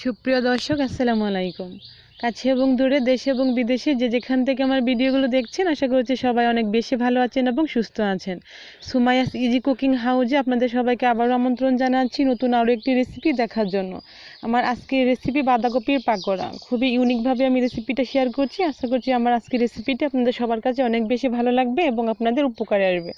সুপ্রিয় দর্শক আসসালামু আলাইকুম। কাছে এবং দূরে, দেশে এবং বিদেশে যে যেখান থেকে আমার ভিডিওগুলো দেখছেন, আশা করছি সবাই অনেক বেশি ভালো আছেন এবং সুস্থ আছেন। সুমাইয়াস ইজি কুকিং হাউজে আপনাদের সবাইকে আবারও আমন্ত্রণ জানাচ্ছি নতুন আরও একটি রেসিপি দেখার জন্য। আমার আজকের রেসিপি বাঁধাকপির পাকোড়া। খুবই ইউনিকভাবে আমি রেসিপিটা শেয়ার করছি। আশা করছি আমার আজকের রেসিপিটা আপনাদের সবার কাছে অনেক বেশি ভালো লাগবে এবং আপনাদের উপকারে আসবে।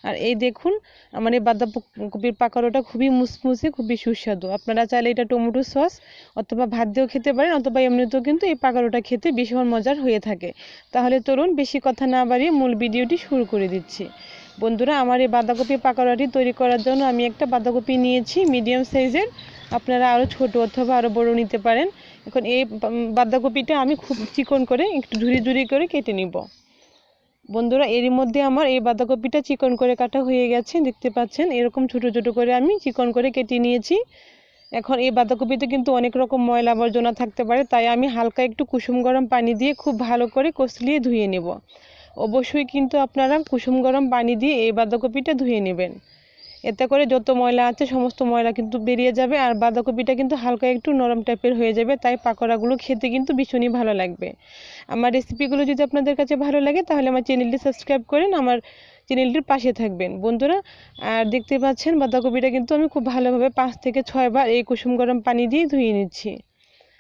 আর এই দেখুন, আমার এই বাঁধাকপির পাকোড়াটা খুবই মুসমুসে, খুবই সুস্বাদু। আপনারা চাইলে এটা টমেটো সস অথবা ভাত দিয়েও খেতে পারেন, অথবা এমনিতেও কিন্তু এই পাকোড়াটা খেতে ভীষণ মজার হয়ে থাকে। তাহলে চলুন বেশি কথা না বাড়িয়ে মূল ভিডিওটি শুরু করে দিচ্ছি। বন্ধুরা, আমার এই বাঁধাকপি পাকোড়াটি তৈরি করার জন্য আমি একটা বাঁধাকপি নিয়েছি মিডিয়াম সাইজের। আপনারা আরও ছোট অথবা আরও বড় নিতে পারেন। এখন এই বাঁধাকপিটা আমি খুব চিকন করে একটু ঝুরি ঝুরি করে কেটে নিব। বন্ধুরা, এরই মধ্যে আমার এই বাঁধাকপিটা চিকন করে কাটা হয়ে গেছে, দেখতে পাচ্ছেন। এরকম ছোট ছোট করে আমি চিকন করে কেটে নিয়েছি। এখন এই বাঁধাকপিতে কিন্তু অনেক রকম ময়লা আবর্জনা থাকতে পারে, তাই আমি হালকা একটু কুসুম গরম পানি দিয়ে খুব ভালো করে কষলিয়ে ধুয়ে নেব। অবশ্যই কিন্তু আপনারা কুসুম গরম পানি দিয়ে এই বাঁধাকপিটা ধুয়ে নেবেন। এতে করে যত ময়লা আছে সমস্ত ময়লা কিন্তু বেরিয়ে যাবে, আর বাঁধাকপিটা কিন্তু হালকা একটু নরম টাইপের হয়ে যাবে, তাই পাকোড়াগুলো খেতে কিন্তু ভীষণই ভালো লাগবে। আমার রেসিপিগুলো যদি আপনাদের কাছে ভালো লাগে তাহলে আমার চ্যানেলটি সাবস্ক্রাইব করেন, আমার চ্যানেলটির পাশে থাকবেন বন্ধুরা। আর দেখতে পাচ্ছেন বাঁধাকপিটা কিন্তু আমি খুব ভালোভাবে 5 থেকে 6 বার এই কুসুম গরম পানি দিয়ে ধুয়ে নিচ্ছি।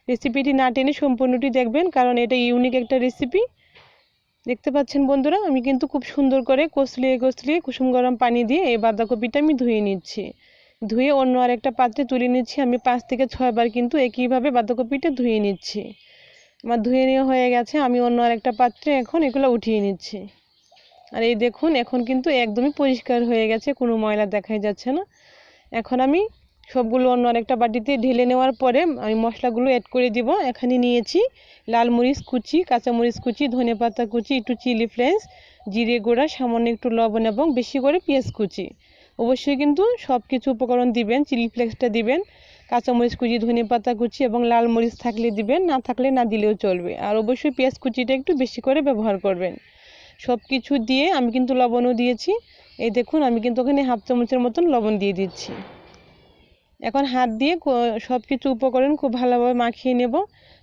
রেসিপিটি না টেনে সম্পূর্ণটি দেখবেন, কারণ এটা ইউনিক একটা রেসিপি। দেখতে পাচ্ছেন বন্ধুরা, আমি কিন্তু খুব সুন্দর করে কষলিয়ে কুসুম গরম পানি দিয়ে এই বাঁধাকপিটা আমি ধুয়ে নিচ্ছি। ধুয়ে অন্য আরেকটা পাত্রে তুলে নিচ্ছি। আমি 5 থেকে 6 বার কিন্তু একইভাবে বাঁধাকপিটা ধুয়ে নিচ্ছি। আমার ধুয়ে নেওয়া হয়ে গেছে। আমি অন্য আরেকটা পাত্রে এখন এগুলো উঠিয়ে নিচ্ছি। আর এই দেখুন, এখন কিন্তু একদমই পরিষ্কার হয়ে গেছে, কোনো ময়লা দেখাই যাচ্ছে না। এখন আমি সবগুলো অন্য আরেকটা বাটিতে ঢেলে নেওয়ার পরে আমি মশলাগুলো অ্যাড করে দিব। এখানে নিয়েছি লাল মরিচ কুচি, কাঁচামরিচ কুচি, ধনেপাতা কুচি, একটু চিলি ফ্লেক্স, জিরে গুঁড়া, সামান্য একটু লবণ এবং বেশি করে পেঁয়াজ কুচি। অবশ্যই কিন্তু সব কিছু উপকরণ দিবেন। চিলি ফ্লেক্সটা দিবেন, কাঁচামরিচ কুচি, ধনেপাতা কুচি এবং লাল মরিচ থাকলে দিবেন, না থাকলে না দিলেও চলবে। আর অবশ্যই পেঁয়াজ কুচিটা একটু বেশি করে ব্যবহার করবেন। সব কিছু দিয়ে আমি কিন্তু লবণও দিয়েছি। এই দেখুন, আমি কিন্তু ওখানে হাফ চামচের মতন লবণ দিয়ে দিচ্ছি। এখন হাত দিয়ে সব কিছু উপকরণ খুব ভালোভাবে মাখিয়ে নেব।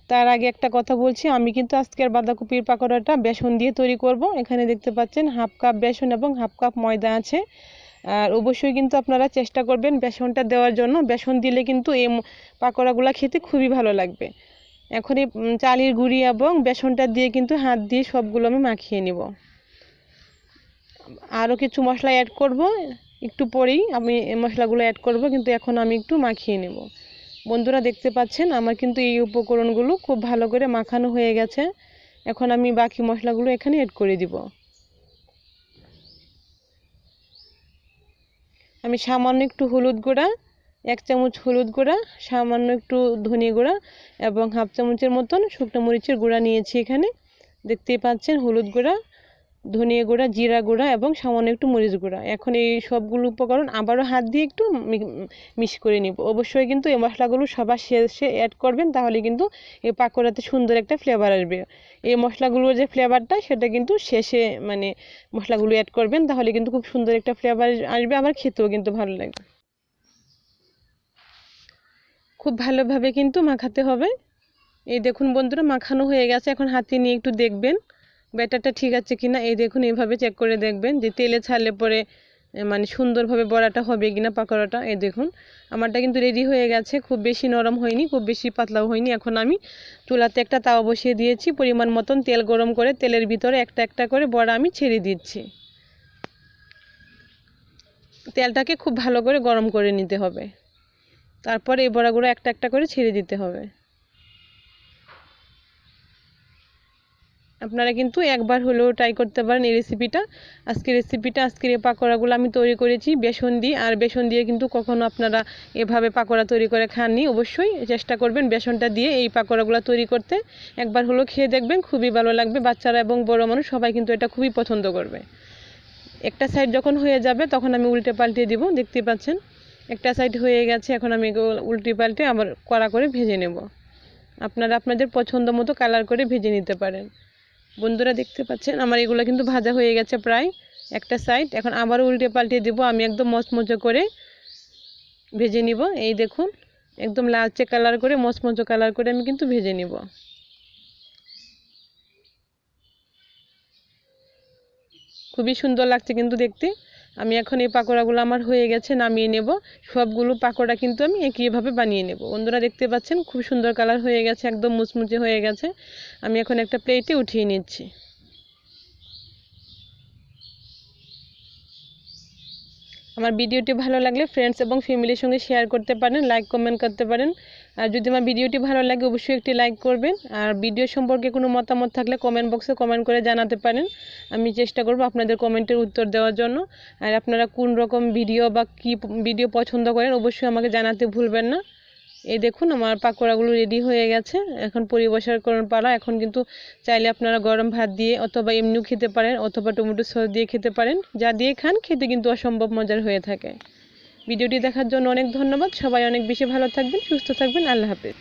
তার আগে একটা কথা বলছি, আমি কিন্তু আজকের বাঁধাকপির পাকোড়াটা বেসন দিয়ে তৈরি করব। এখানে দেখতে পাচ্ছেন হাফ কাপ বেসন এবং হাফ কাপ ময়দা আছে। আর অবশ্যই কিন্তু আপনারা চেষ্টা করবেন বেসনটা দেওয়ার জন্য। বেসন দিলে কিন্তু এই পাকোড়াগুলো খেতে খুবই ভালো লাগবে। এখন এই চালের গুঁড়ি এবং বেসনটা দিয়ে কিন্তু হাত দিয়ে সবগুলো আমি মাখিয়ে নেব। আরও কিছু মশলা অ্যাড করব, একটু পরেই আমি এই মশলাগুলো অ্যাড করব, কিন্তু এখন আমি একটু মাখিয়ে নেব। বন্ধুরা, দেখতে পাচ্ছেন আমার কিন্তু এই উপকরণগুলো খুব ভালো করে মাখানো হয়ে গেছে। এখন আমি বাকি মশলাগুলো এখানে অ্যাড করে দিব। আমি সামান্য একটু হলুদ গুঁড়া, 1 চামচ হলুদ গুঁড়া, সামান্য একটু ধনে গুঁড়া এবং হাফ চামচের মতন শুকনো মরিচের গুঁড়া নিয়েছি এখানে। দেখতেই পাচ্ছেন হলুদ গুঁড়া, ধনিয়া গুঁড়া, জিরা গুঁড়া এবং সামান্য একটু মরিচ গুঁড়া। এখন এই সবগুলো উপকরণ আবারও হাত দিয়ে একটু মিক্স করে নিব। অবশ্যই কিন্তু এই মশলাগুলো সবার শেষে অ্যাড করবেন, তাহলে কিন্তু এই পাকোড়াতে সুন্দর একটা ফ্লেভার আসবে। এই মশলাগুলোর যে ফ্লেভারটা সেটা কিন্তু শেষে মশলাগুলো অ্যাড করবেন, তাহলে কিন্তু খুব সুন্দর একটা ফ্লেভার আসবে, আবার খেতেও কিন্তু ভালো লাগবে। খুব ভালোভাবে কিন্তু মাখাতে হবে। এই দেখুন বন্ধুরা, মাখানো হয়ে গেছে। এখন হাতে নিয়ে একটু দেখবেন ব্যাটারটা ঠিক আছে কিনা। এই দেখুন, এইভাবে চেক করে দেখবেন যে তেলে ছাড়লে পরে সুন্দরভাবে বড়াটা হবে কিনা পাকোড়াটা। এই দেখুন, আমারটা কিন্তু রেডি হয়ে গেছে। খুব বেশি নরম হয়নি, খুব বেশি পাতলাও হয়নি। এখন আমি চুলাতে একটা তাওয়া বসিয়ে দিয়েছি। পরিমাণ মতন তেল গরম করে তেলের ভিতরে একটা একটা করে বড়া আমি ছেড়ে দিচ্ছি। তেলটাকে খুব ভালো করে গরম করে নিতে হবে, তারপরে এই বড়াগুলো একটা একটা করে ছেড়ে দিতে হবে। আপনারা কিন্তু একবার হলেও ট্রাই করতে পারেন এই রেসিপিটা। আজকের এই পাকোড়াগুলো আমি তৈরি করেছি বেসন দিয়ে। আর বেসন দিয়ে কিন্তু কখনো আপনারা এভাবে পাকোড়া তৈরি করে খাননি। অবশ্যই চেষ্টা করবেন বেসনটা দিয়ে এই পাকোড়াগুলো তৈরি করতে। একবার হলেও খেয়ে দেখবেন, খুবই ভালো লাগবে। বাচ্চারা এবং বড় মানুষ সবাই কিন্তু এটা খুবই পছন্দ করবে। একটা সাইড যখন হয়ে যাবে তখন আমি উল্টে পাল্টে দিব। দেখতে পাচ্ছেন একটা সাইড হয়ে গেছে। এখন আমি উল্টে পাল্টে আবার কড়া করে ভেজে নেব। আপনারা আপনাদের পছন্দ মতো কালার করে ভেজে নিতে পারেন। বন্ধুরা, দেখতে পাচ্ছেন আমার এগুলো কিন্তু ভাজা হয়ে গেছে প্রায় একটা সাইড। এখন আবারও উল্টে পাল্টে দিব। আমি একদম মচমচে করে ভেজে নিব। এই দেখুন, একদম লালচে কালার করে, মচমচে কালার করে আমি কিন্তু ভেজে নিব। খুবই সুন্দর লাগছে কিন্তু দেখতে। আমি এখন এই পাকোড়াগুলো আমার হয়ে গেছে, নামিয়ে নেব। সবগুলো পাকোড়া কিন্তু আমি একইভাবে বানিয়ে নেব। বন্ধুরা দেখতে পাচ্ছেন খুব সুন্দর কালার হয়ে গেছে, একদম মুচমুচে হয়ে গেছে। আমি এখন একটা প্লেটে উঠিয়ে নিচ্ছি। আমার ভিডিওটি ভালো লাগলে ফ্রেন্ডস এবং ফ্যামিলির সঙ্গে শেয়ার করতে পারেন, লাইক কমেন্ট করতে পারেন। আর যদি আমার ভিডিওটি ভালো লাগে অবশ্যই একটি লাইক করবেন। আর ভিডিও সম্পর্কে কোনো মতামত থাকলে কমেন্ট বক্সে কমেন্ট করে জানাতে পারেন। আমি চেষ্টা করব আপনাদের কমেন্টের উত্তর দেওয়ার জন্য। আর আপনারা কোন রকম ভিডিও বা কী ভিডিও পছন্দ করেন অবশ্যই আমাকে জানাতে ভুলবেন না। এই দেখুন আমার পাকোড়াগুলো রেডি হয়ে গেছে, এখন পরিবেশন করার পালা। এখন কিন্তু চাইলে আপনারা গরম ভাত দিয়ে অথবা এমনিও খেতে পারেন, অথবা টমেটো সস দিয়ে খেতে পারেন। যা দিয়ে খান খেতে কিন্তু অসম্ভব মজার হয়ে থাকে। ভিডিওটি দেখার জন্য অনেক ধন্যবাদ। সবাই অনেক বেশি ভালো থাকবেন, সুস্থ থাকবেন। আল্লাহ হাফেজ।